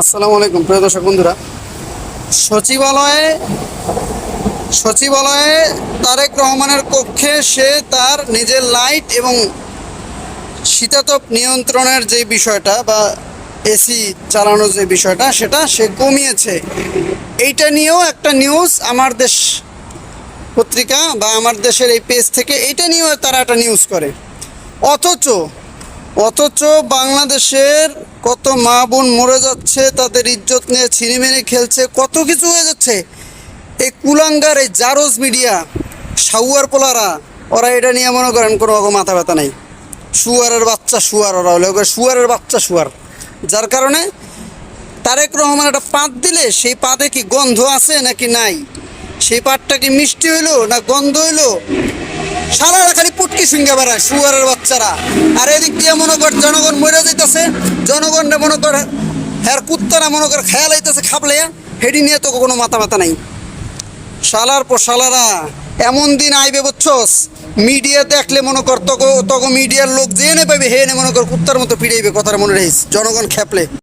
আসসালামু আলাইকুম প্রিয় দর্শক বন্ধুরা। সচিবালয়ে সচিবালয়ে তারেক রহমানের কক্ষে সে তার নিজের লাইট এবং শীতাতপ নিয়ন্ত্রণের যে বিষয়টা বা এসি চালানোর যে বিষয়টা সেটা সে কমিয়েছে। এইটা নিয়েও একটা নিউজ আমার দেশ পত্রিকা বা আমার দেশের এই পেজ থেকে এইটা নিয়েও তারা একটা নিউজ করে। অথচ অথচ বাংলাদেশের কত মা বোন মরে যাচ্ছে, তাদের ইজ্জত নিয়ে ছিনিমিনি খেলছে, কত কিছু হয়ে যাচ্ছে। এই কুলাঙ্গার এই জারোজ মিডিয়া সাউয়ার পোলারা ওরা এটা নিয়ে মনে করেন কোনো মাথা ব্যথা নেই। শুয়ারের বাচ্চা শুয়ার, ওরা হলে শুয়ারের বাচ্চা শুয়ার। যার কারণে তারেক রহমান একটা পাত দিলে সেই পাতে কি গন্ধ আছে নাকি নাই, সেই পাতটা কি মিষ্টি হইলো না গন্ধ হইলো, সারা খালি পুটকি সিঙ্গা বেড়ায় শুয়ারের বাচ্চারা। আর এদিক দিয়ে মনে কর জনগণ মরে যাইতেছে, জনগণরা মনে কর হ্যার কুত্তারা মনে কর খেয়াল আইতেছে খাবলে, হেডি নিয়ে তো কোনো মাথা ব্যথা নাই। শালার পর শালারা এমন দিন আইবে বুঝছস, মিডিয়া দেখলে মনে কর তক মিডিয়ার লোক যে নে পাইবে হে নে মনে কর কুত্তার মতো পিড়াইবে, কথার মনে রহিস জনগণ খেপলে।